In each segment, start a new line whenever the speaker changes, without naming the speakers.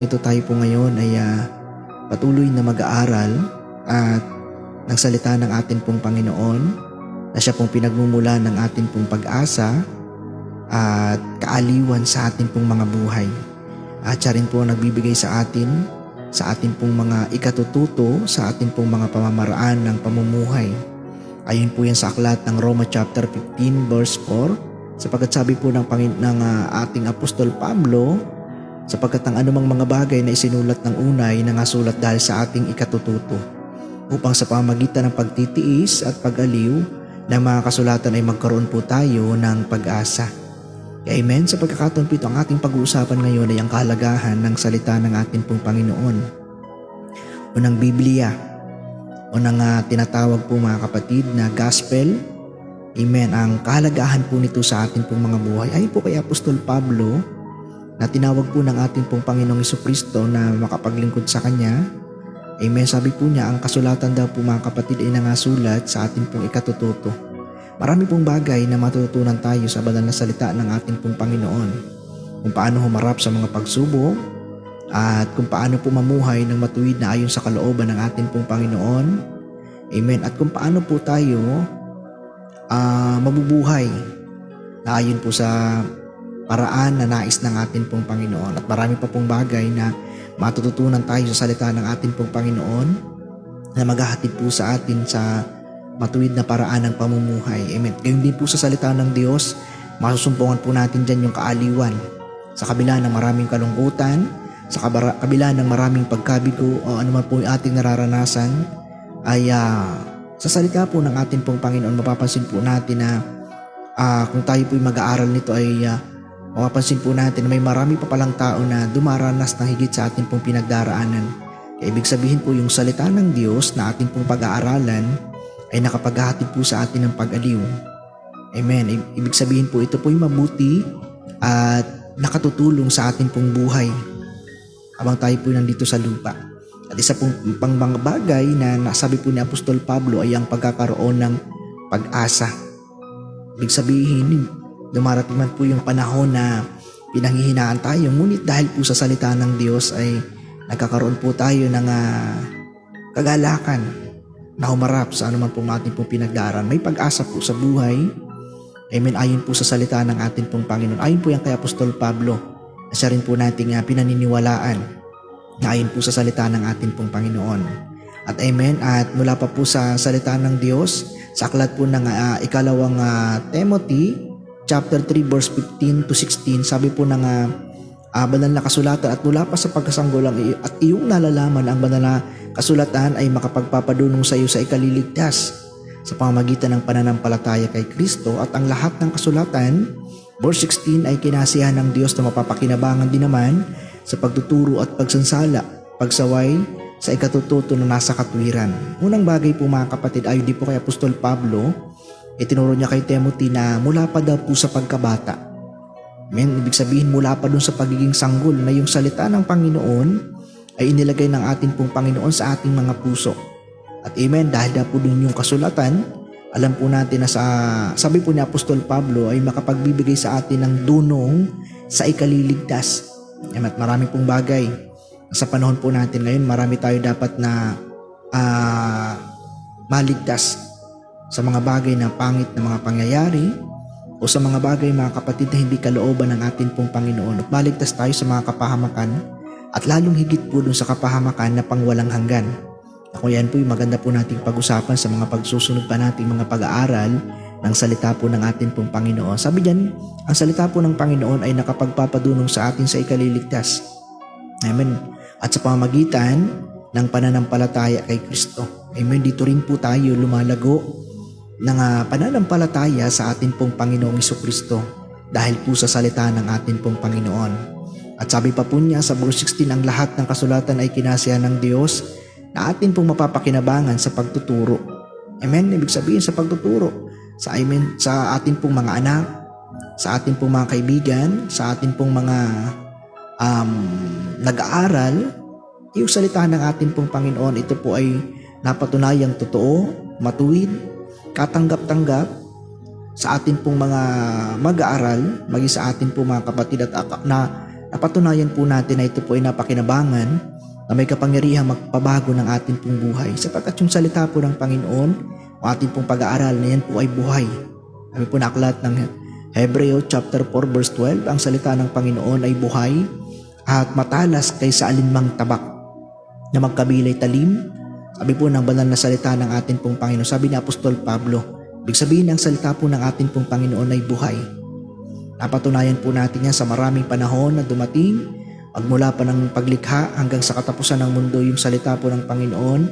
Ito tayo po ngayon ay patuloy na mag-aaral at ng salita ng ating pong Panginoon na siya pong pinagmumula ng ating pong pag-asa at kaaliwan sa ating pong mga buhay. At siya rin po nagbibigay sa ating pong mga ikatututo sa ating pong mga pamamaraan ng pamumuhay. Ayon po yan sa aklat ng Roma chapter 15 verse 4, sapagkat sabi po ng ating Apostol Pablo, sapagkat ang anumang mga bagay na isinulat ng unay na nasulat dahil sa ating ikatututo, upang sa pamamagitan ng pagtitiis at pag-aliw ng mga kasulatan ay magkaroon po tayo ng pag-asa. Amen. Sa pagkakataon po ito, ang ating pag-uusapan ngayon ay ang kahalagahan ng salita ng ating pong Panginoon o ng Biblia o ng tinatawag po mga kapatid na Gospel. Amen. Ang kahalagahan po nito sa ating pong mga buhay ay po kay Apostol Pablo na tinawag po ng ating pong Panginoong Jesucristo na makapaglingkod sa Kanya. Amen. Sabi po niya, ang kasulatan daw po mga kapatid ay nangasulat sa ating pong ikatututo. Marami pong bagay na matututunan tayo sa banal na salita ng ating pong Panginoon. Kung paano humarap sa mga pagsubok at kung paano po mamuhay ng matuwid na ayon sa kalooban ng ating pong Panginoon. Amen. At kung paano po tayo mabubuhay na ayon po sa paraan na nais ng ating pong Panginoon. At marami pa pong bagay na matututunan tayo sa salita ng ating pong Panginoon na maghahatid po sa atin sa matuwid na paraan ng pamumuhay. Amen. Gayon din po sa salita ng Diyos, masusumpungan po natin dyan yung kaaliwan. Sa kabila ng maraming kalungkutan, sa kabila ng maraming pagkabigo o anuman po yung ating nararanasan, ay sa salita po ng ating pong Panginoon, mapapansin po natin na kung tayo po mag-aaral nito ay mapapansin po natin na may marami pa palang tao na dumaranas ng higit sa ating pong pinagdaraanan. Kaya ibig sabihin po yung salita ng Diyos na ating pong pag-aaralan ay nakapaghahatid po sa atin ng pag-aliw. Amen. Ibig sabihin po ito po yung mabuti at nakatutulong sa ating pong buhay habang tayo po nandito sa lupa. At isa pong pang mga bagay na nasabi po ni Apostol Pablo ay ang pagkakaroon ng pag-asa. Ibig sabihin, dumarating man po yung panahon na pinanghihinaan tayo, ngunit dahil po sa salita ng Diyos ay nagkakaroon po tayo ng kagalakan na humarap sa anuman po ating pong pinagdaraan. May pag-asa po sa buhay. Amen. Ayon po sa salita ng ating pong Panginoon. Ayon po yan kay Apostol Pablo na siya rin po nating pinaniniwalaan na ayon po sa salita ng ating pong Panginoon. At amen. At mula pa po sa salita ng Diyos, sa aklat po ng ikalawang Timothy, chapter 3 verse 15 to 16, sabi po ng banal na kasulatan, at mula pa sa pagkasanggulang at iyong nalalaman ang banal na kasulatan ay makapagpapadunong sa iyo sa ikaliligtas sa pamamagitan ng pananampalataya kay Kristo, at ang lahat ng kasulatan, verse 16, ay kinasiyahan ng Diyos na mapapakinabangan din naman sa pagtuturo at pagsansala, pagsaway sa ikatututo na nasa katwiran. Unang bagay po mga kapatid, ayon din po kay Apostol Pablo, itinuro niya kay Timothy na mula pa daw po sa pagkabata. Amen. Ibig sabihin mula pa dun sa pagiging sanggol na yung salita ng Panginoon ay inilagay ng ating pong Panginoon sa ating mga puso. At amen, dahil daw po dun yung kasulatan, alam po natin na sabi po ni Apostol Pablo ay makapagbibigay sa atin ng dunong sa ikaliligtas. At marami pong bagay. Sa panahon po natin ngayon, marami tayo dapat na maligtas sa mga bagay na pangit na mga pangyayari o sa mga bagay mga kapatid na hindi kalooban ng ating pong Panginoon, at maligtas tayo sa mga kapahamakan at lalong higit po dun sa kapahamakan na pangwalang hanggan. Ako yan po yung maganda po nating pag-usapan sa mga pagsusunod pa nating mga pag-aaral ng salita po ng ating pong Panginoon. Sabi diyan, ang salita po ng Panginoon ay nakapagpapadunong sa atin sa ikaliligtas. Amen. At sa pamamagitan ng pananampalataya kay Kristo. Amen. Dito rin po tayo lumalago ng pananampalataya sa ating pong Panginoong Jesucristo dahil po sa salita ng ating pong Panginoon. At sabi pa po niya sa verse 16, ang lahat ng kasulatan ay kinasiyahan ng Diyos na atin pong mapapakinabangan sa pagtuturo. Amen. Ibig sabihin sa pagtuturo sa ating pong mga anak, sa ating pong mga kaibigan, sa ating pong mga nag-aaral, yung salita ng ating pong Panginoon, ito po ay napatunayang totoo, matuwid, katanggap-tanggap sa atin pong mga mag-aaral, maging sa atin pong mga kapatid at na Napatunayan po natin na ito po ay napakinabangan na may kapangyarihang magpabago ng ating pong buhay. Sapagkat yung salita po ng Panginoon, o ating pong pag-aaral na yan po ay buhay. Sabi po na aklat ng Hebreo chapter 4 verse 12, ang salita ng Panginoon ay buhay at matalas kaysa alinmang tabak na magkabilay talim. Sabi po ng banal na salita ng ating pong Panginoon. Sabi ni Apostol Pablo, ibig sabihin ang salita po ng ating pong Panginoon ay buhay. Napatunayan po natin yan sa maraming panahon na dumating. Magmula pa ng paglikha hanggang sa katapusan ng mundo, yung salita po ng Panginoon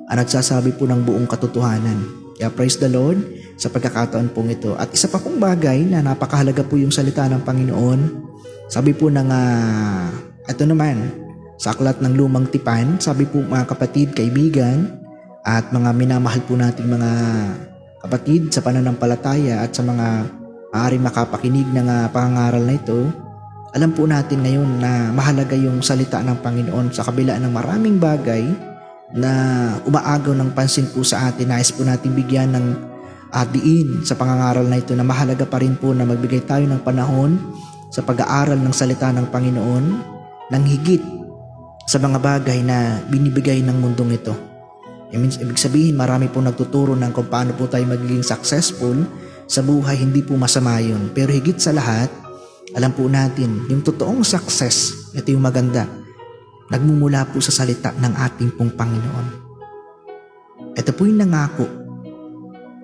ang nagsasabi po ng buong katotohanan. Kaya praise the Lord sa pagkakataon pong ito. At isa pa pong bagay na napakahalaga po yung salita ng Panginoon. Sabi po ng ito naman sa aklat ng Lumang Tipan, sabi po mga kapatid, kaibigan at mga minamahal po nating mga kapatid sa pananampalataya at sa mga maaaring makapakinig ng pangangaral na ito, alam po natin ngayon na mahalaga yung salita ng Panginoon sa kabila ng maraming bagay na umaagaw ng pansin po sa atin. Nais po natin bigyan ng diin sa pangangaral na ito na mahalaga pa rin po na magbigay tayo ng panahon sa pag-aaral ng salita ng Panginoon ng higit sa mga bagay na binibigay ng mundong ito. Ibig sabihin, marami po nagtuturo ng kung paano po tayo magiging successful sa buhay. Hindi po masama yun. Pero higit sa lahat, alam po natin, yung totoong success, ito yung maganda, nagmumula po sa salita ng ating pong Panginoon. Ito po yung nangako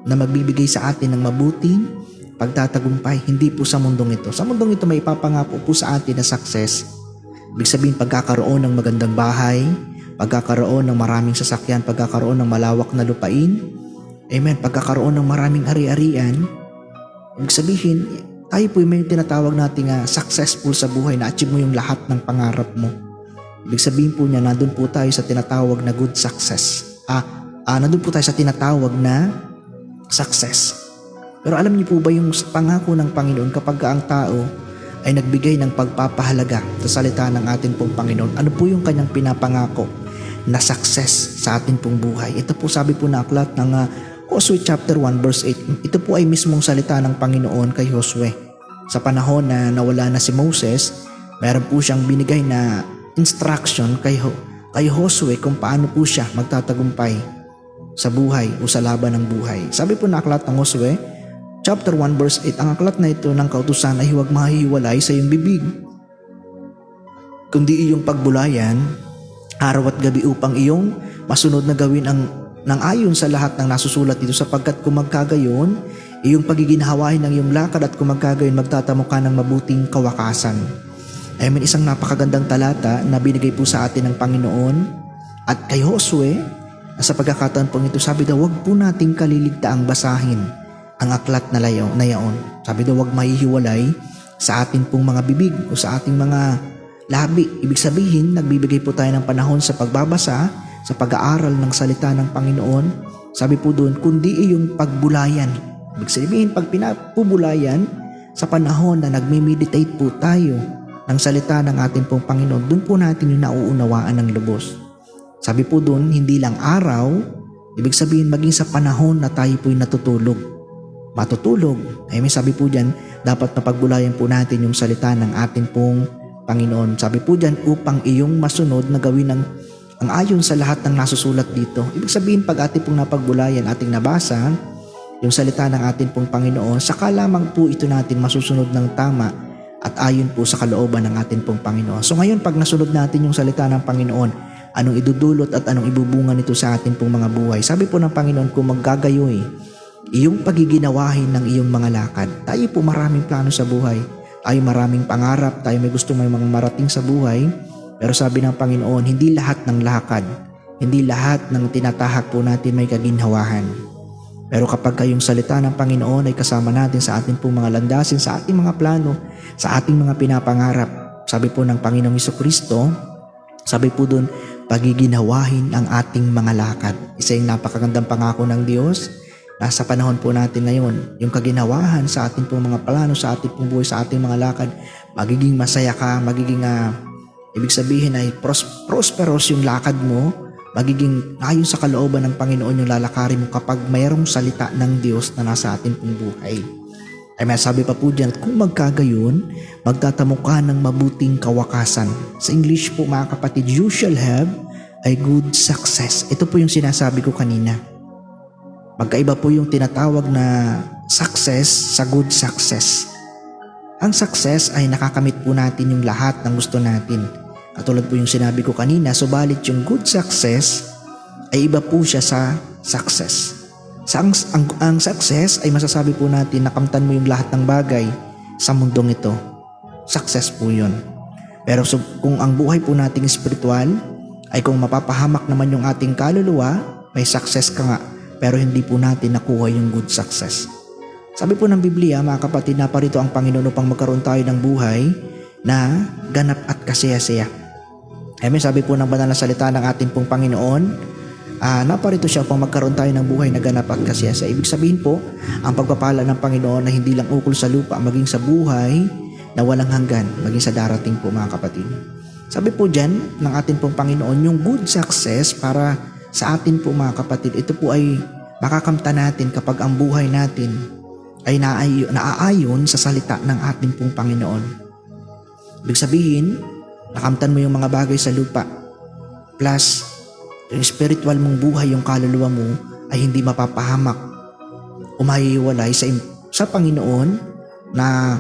na magbibigay sa atin ng mabuting pagtatagumpay, hindi po sa mundong ito. Sa mundong ito may ipapangako po sa atin na success. Ibig sabihin, pagkakaroon ng magandang bahay, pagkakaroon ng maraming sasakyan, pagkakaroon ng malawak na lupain, amen, pagkakaroon ng maraming ari-arian. Ibig sabihin, tayo po may tinatawag natin successful sa buhay, na-achieve mo yung lahat ng pangarap mo. Ibig sabihin po niya, nandun po tayo sa tinatawag na good success. Nandun po tayo sa tinatawag na success. Pero alam niyo po ba yung pangako ng Panginoon kapag ang tao ay nagbigay ng pagpapahalaga sa salita ng ating pong Panginoon? Ano po yung kanyang pinapangako na success sa ating pong buhay? Ito po sabi po na aklat ng Josue chapter 1 verse 8. Ito po ay mismong salita ng Panginoon kay Josue. Sa panahon na nawala na si Moses, meron po siyang binigay na instruction kay Josue kung paano po siya magtatagumpay sa buhay o sa laban ng buhay. Sabi po na aklat ng Josue chapter 1 verse 8, ang aklat na ito ng kautusan ay huwag mahihiwalay sa iyong bibig, kundi iyong pagbulayan araw at gabi upang iyong masunod na gawin ng ayon sa lahat ng nasusulat dito, sapagkat kung magkagayon, iyong pagiginhawain ng iyong lakad, at kung magkagayon, magtatamo ka ng mabuting kawakasan. Amen, isang napakagandang talata na binigay po sa atin ng Panginoon at kay Josue. Sa pagkakataon pong ito, sabi daw, huwag po nating kaliligtaang basahin ang aklat na yaon. Sabi daw, huwag mahihiwalay sa atin pong mga bibig o sa ating mga labi. Ibig sabihin, nagbibigay po tayo ng panahon sa pagbabasa, sa pag-aaral ng salita ng Panginoon. Sabi po doon, kundi iyong pagbulayan. Ibig sabihin, pag pinapubulayan, sa panahon na nagme-meditate po tayo ng salita ng ating pong Panginoon, doon po natin yung nauunawaan ng lubos. Sabi po doon, hindi lang araw, ibig sabihin maging sa panahon na tayo po'y natutulog. Matutulog. Ay may sabi po dyan, dapat napagbulayan po natin yung salita ng ating pong Panginoon. Sabi po dyan, upang iyong masunod na gawin ang ayon sa lahat ng nasusulat dito. Ibig sabihin, pag ating pong napagbulayan, ating nabasa yung salita ng ating pong Panginoon, saka lamang po ito natin masusunod ng tama at ayon po sa kalooban ng ating pong Panginoon. So ngayon, pag nasunod natin yung salita ng Panginoon, anong idudulot at anong ibubunga nito sa ating pong mga buhay? Sabi po ng Panginoon, kung maggagayoy iyong pagiginawahin ng iyong mga lakad. Tayo po maraming plano sa buhay. Tayo maraming pangarap. Tayo may gusto may mga marating sa buhay. Pero sabi ng Panginoon, hindi lahat ng lakad, hindi lahat ng tinatahak po natin may kaginhawahan. Pero kapag kayong salita ng Panginoon ay kasama natin sa ating pong mga landasin, sa ating mga plano, sa ating mga pinapangarap, sabi po ng Panginoong Jesucristo, sabi po doon, pagiginawahin ang ating mga lakad. Isa yung napakagandang pangako ng Diyos. Nasa panahon po natin ngayon, yung kaginawahan sa ating pong mga plano, sa ating pong buhay, sa ating mga lakad, magiging masaya ka, magiging ibig sabihin ay prosperous yung lakad mo, magiging ayon sa kalooban ng Panginoon yung lalakarin mo kapag mayroong salita ng Diyos na nasa ating pong buhay. Ay masabi pa po dyan, kung magkagayon, magtatamo ka ng mabuting kawakasan. Sa English po mga kapatid, you shall have a good success. Ito po yung sinasabi ko kanina. Magkaiba po yung tinatawag na success sa good success. Ang success ay nakakamit po natin yung lahat ng gusto natin. Katulad po yung sinabi ko kanina, subalit yung good success ay iba po siya sa success. Ang success ay masasabi po natin na kamtan mo yung lahat ng bagay sa mundong ito. Success po yun. Pero kung ang buhay po nating spiritual ay kung mapapahamak naman yung ating kaluluwa, may success ka nga pero hindi po natin nakuha yung good success. Sabi po ng Biblia, mga kapatid, na parito ang Panginoon upang magkaroon tayo ng buhay na ganap at kasaya-saya. Amen, sabi po ng banal na salita ng ating pong Panginoon, naparito siya upang magkaroon tayo ng buhay na ganap at kasiyasa. Ibig sabihin po, ang pagpapala ng Panginoon na hindi lang ukol sa lupa, maging sa buhay na walang hanggan, maging sa darating po mga kapatid. Sabi po dyan ng ating pong Panginoon, yung good success para sa atin po mga kapatid, ito po ay makakamta natin kapag ang buhay natin ay naaayon sa salita ng ating pong Panginoon. Ibig sabihin, nakamtan mo yung mga bagay sa lupa, plus yung spiritual mong buhay, yung kaluluwa mo ay hindi mapapahamak o mahihiwalay sa Panginoon na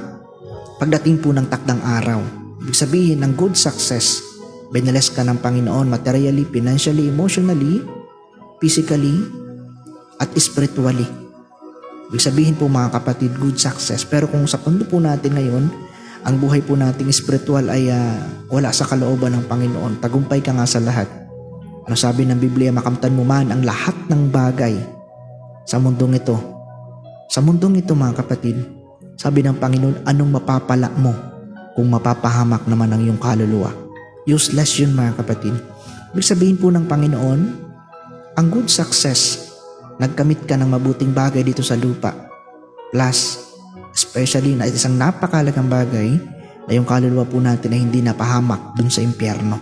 pagdating po ng takdang araw. Ibig sabihin, ng good success, binales ka ng Panginoon materially, financially, emotionally, physically, at spiritually. Ibig sabihin po mga kapatid, good success. Pero kung sa mundo po natin ngayon, ang buhay po nating spiritual ay wala sa kalooban ng Panginoon, tagumpay ka nga sa lahat. Ano sabi ng Biblia, makamtan mo man ang lahat ng bagay sa mundong ito. Sa mundong ito mga kapatid, sabi ng Panginoon, anong mapapala mo kung mapapahamak naman ang iyong kaluluwa? Useless yun mga kapatid. Ibig sabihin po ng Panginoon, ang good success, nagkamit ka ng mabuting bagay dito sa lupa. Plus, especially na isang napakalagang bagay na yung kaluluwa po natin ay hindi napahamak dun sa impyerno.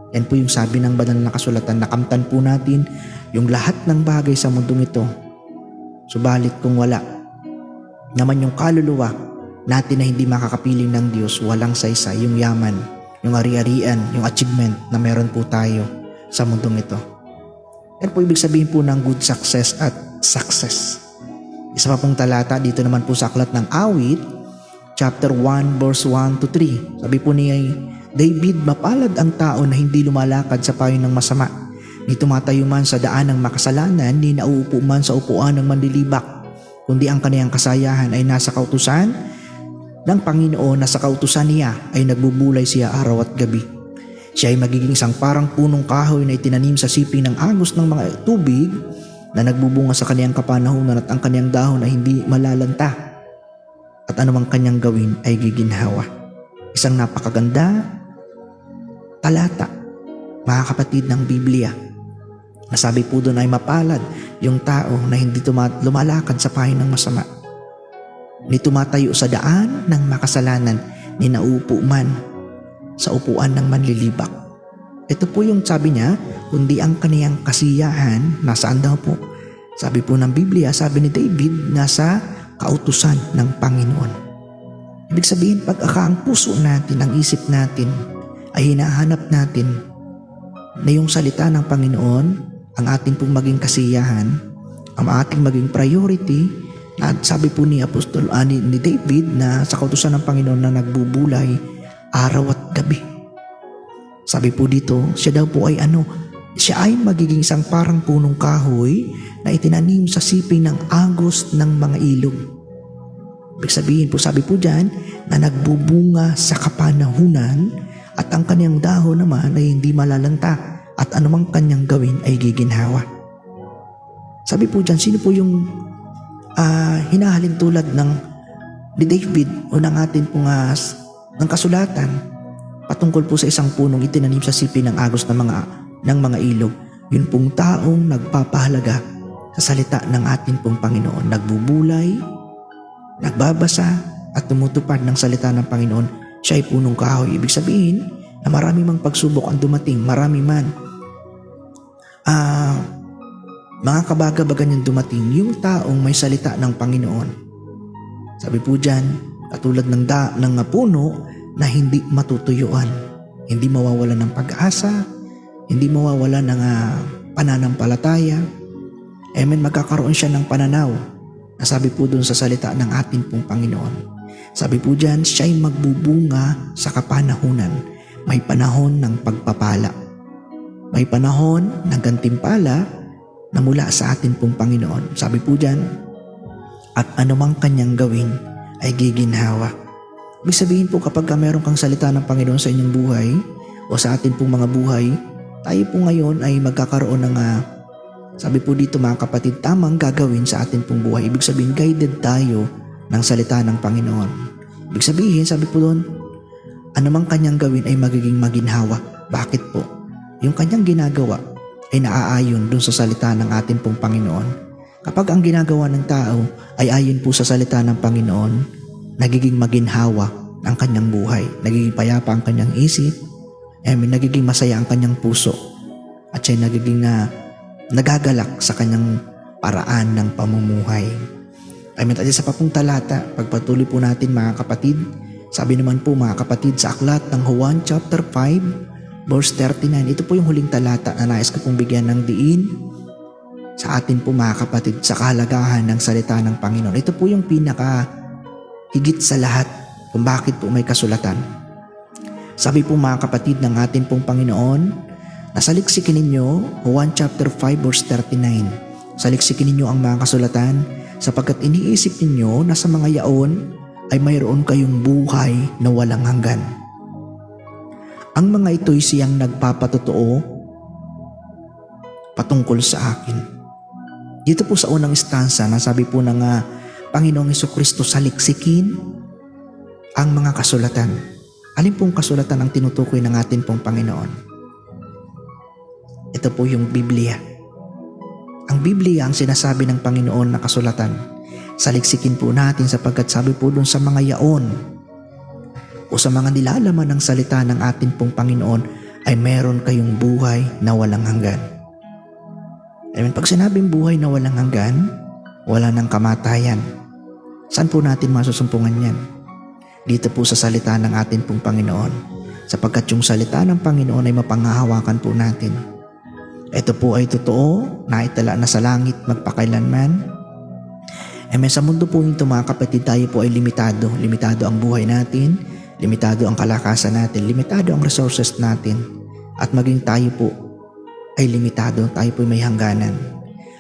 Yan po yung sabi ng banal na kasulatan, nakamtan po natin yung lahat ng bagay sa mundong ito. Subalit kung wala naman yung kaluluwa natin na hindi makakapiling ng Diyos, walang saysay, yung yaman, yung ari-arian, yung achievement na meron po tayo sa mundong ito. Yan po ibig sabihin po ng good success at success. Isa pa pong talata dito naman po sa aklat ng Awit, chapter 1 verse 1 to 3. Sabi po niya, David, mapalad ang tao na hindi lumalakad sa payo ng masama, ni tumatayo man sa daan ng makasalanan, ni nauupo man sa upuan ng manlilibak, kundi ang kaniyang kasayahan ay nasa kautusan ng Panginoon, na sa kautusan niya ay nagbubulay siya araw at gabi. Siya ay magiging isang parang punong kahoy na itinanim sa siping ng agos ng mga tubig, na nagbubunga sa kaniyang kapanahunan, at ang kaniyang dahon ay hindi malalanta, at anumang kanyang gawin ay giginhawa. Isang napakaganda talata, mga kapatid, ng Biblia. Nasabi po doon ay mapalad yung tao na hindi lumalakad sa payo ng masama, ni tumatayo sa daan ng makasalanan, ni naupo man sa upuan ng manlilibak. Ito po yung sabi niya, kundi ang kaniyang kasiyahan, nasaan daw po? Sabi po ng Biblia, sabi ni David, nasa kautusan ng Panginoon. Ibig sabihin, pag ang puso natin, ang isip natin, ay hinahanap natin na yung salita ng Panginoon, ang ating pong maging kasiyahan, ang ating maging priority, at sabi po ni ni David na sa kautusan ng Panginoon na nagbubulay araw at gabi. Sabi po dito, siya daw po ay siya ay magiging isang parang punong kahoy na itinanim sa siping ng agos ng mga ilog. Ibig sabihin po, sabi po dyan, na nagbubunga sa kapanahunan, at ang kanyang dahon naman ay hindi malalanta, at anumang kanyang gawin ay giginhawa. Sabi po dyan, sino po yung hinahalin tulad ni David o ng atin pong ng kasulatan patungkol po sa isang punong itinanim sa sipin ng agos ng mga ilog? Yun pong taong nagpapahalaga sa salita ng atin pong Panginoon, nagbubulay, nagbabasa at tumutupad ng salita ng Panginoon. Siya ay punong kahoy. Ibig sabihin na marami mang pagsubok ang dumating, marami man mga kabagabagan yung dumating, yung taong may salita ng Panginoon Sabi po dyan, katulad ng puno na hindi matutuyuan, hindi mawawala ng pag-asa, hindi mawawala ng pananampalataya. Amen, magkakaroon siya ng pananaw na sabi po dun sa salita ng ating pong Panginoon. Sabi po dyan, siya'y magbubunga sa kapanahunan. May panahon ng pagpapala. May panahon ng gantimpala na mula sa atin pong Panginoon. Sabi po dyan, at anumang kanyang gawin ay giginhawa. Ibig sabihin po kapag meron kang salita ng Panginoon sa inyong buhay o sa atin pong mga buhay, tayo po ngayon ay magkakaroon ng sabi po dito mga kapatid, tamang gagawin sa atin pong buhay. Ibig sabihin, guided tayo ng salita ng Panginoon. Ibig sabihin, sabi po doon, anumang kanyang gawin ay magiging maginhawa. Bakit po? Yung kanyang ginagawa ay naaayon dun sa salita ng atin pong Panginoon. Kapag ang ginagawa ng tao ay ayon po sa salita ng Panginoon, nagiging maginhawa ang kanyang buhay. Nagiging payapa ang kanyang isip. Nagiging masaya ang kanyang puso. At siya nagiging nagagalak sa kanyang paraan ng pamumuhay. At isa pa pong talata, pagpatuloy po natin mga kapatid, sabi naman po mga kapatid sa aklat ng Juan chapter 5 verse 39, ito po yung huling talata na nais ko pong bigyan ng diin sa atin po mga kapatid sa kahalagahan ng salita ng Panginoon. Ito po yung pinaka higit sa lahat kung bakit po may kasulatan. Sabi po mga kapatid ng atin pong Panginoon, nasaliksikin ninyo, Juan chapter 5 verse 39. Saliksikin ninyo ang mga kasulatan sapagkat iniisip ninyo na sa mga yaon ay mayroon kayong buhay na walang hanggan. Ang mga ito'y siyang nagpapatotoo patungkol sa akin. Dito po sa unang istansa na sabi po ng Panginoong Hesukristo, saliksikin ang mga kasulatan. Alin pong kasulatan ang tinutukoy ng atin pong Panginoon? Ito po yung Biblia. Ang Biblia ang sinasabi ng Panginoon na kasulatan. Saliksikin po natin sapagkat sabi po doon sa mga yaon o sa mga nilalaman ng salita ng atin pong Panginoon ay meron kayong buhay na walang hanggan. Amen. Pag sinabing buhay na walang hanggan, wala ng kamatayan. Saan po natin masusumpungan yan? Dito po sa salita ng atin pong Panginoon. Sapagkat yung salita ng Panginoon ay mapanghahawakan po natin. Ito po ay totoo, naitala na sa langit magpakailanman. Sa mundo po ito mga kapatid, tayo po ay limitado. Limitado ang buhay natin, limitado ang kalakasan natin, limitado ang resources natin. At maging tayo po ay limitado, tayo po ay may hangganan.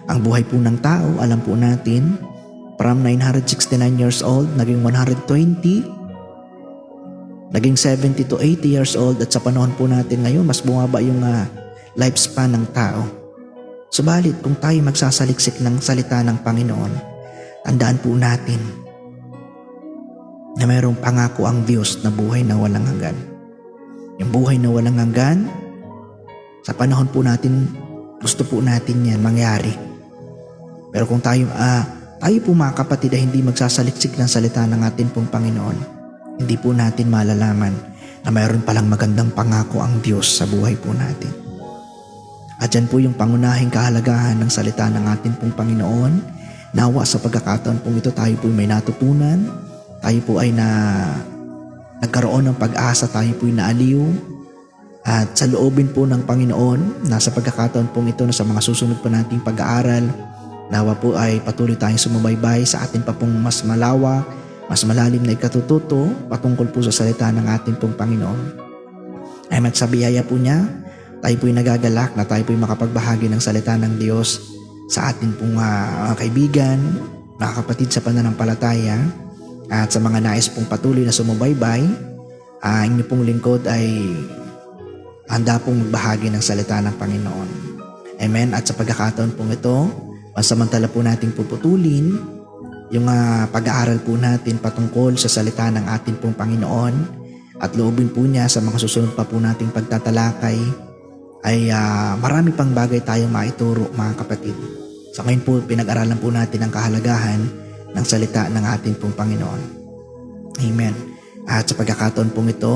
Ang buhay po ng tao, alam po natin, from 969 years old, naging 120, naging 70 to 80 years old, at sa panahon po natin ngayon, mas bumaba yung lifespan ng tao. Subalit kung tayo magsasaliksik ng salita ng Panginoon, tandaan po natin na mayroong pangako ang Diyos na buhay na walang hanggan. Yung buhay na walang hanggan, sa panahon po natin, gusto po natin yan mangyari. Pero kung tayo po mga kapatid ay hindi magsasaliksik ng salita ng atin pong Panginoon, hindi po natin malalaman na mayroon palang magandang pangako ang Diyos sa buhay po natin. At yan po yung pangunahing kahalagahan ng salita ng atin pong Panginoon. Nawa sa pagkakataon pong ito tayo po may natutunan, tayo po ay nagkaroon ng pag-asa, tayo po ay naaliw. At sa loobin po ng Panginoon, nasa pagkakataon pong ito na sa mga susunod pa nating pag-aaral, nawa po ay patuloy tayong sumubaybay sa atin pa pong mas malawak, mas malalim na ikatututo patungkol po sa salita ng atin pong Panginoon. Ay sa biyaya po niya, tayo po'y nagagalak na tayo po'y makapagbahagi ng salita ng Diyos sa atin pong kaibigan, mga kapatid sa pananampalataya, at sa mga nais pong patuloy na sumubaybay. Inyo pong lingkod ay handa pong magbahagi ng salita ng Panginoon. Amen. At sa pagkakataon pong ito, pansamantala po nating puputulin yung pag-aaral po natin patungkol sa salita ng atin pong Panginoon, at loobin po niya sa mga susunod pa po nating pagtatalakay ay marami pang bagay tayong maituro mga kapatid. Sa ngayon po, pinag-aralan po natin ang kahalagahan ng salita ng ating pong Panginoon. Amen. At sa pagkakataon pong ito,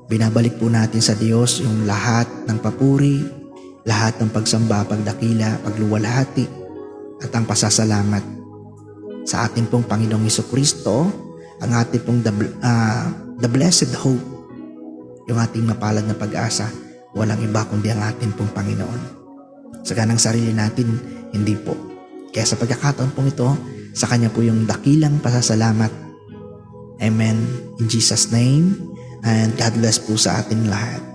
binabalik po natin sa Diyos yung lahat ng papuri, lahat ng pagsamba, pagdakila, pagluwalhati, at ang pasasalamat. sa ating pong Panginoong Hesukristo, ang ating pong the blessed hope, yung ating mapalad na pag-asa, walang iba kundi ang ating pong Panginoon. Sa ganang sarili natin, hindi po. Kaya sa pagkakataon pong ito, sa Kanya po yung dakilang pasasalamat. Amen. In Jesus' name, and God bless po sa ating lahat.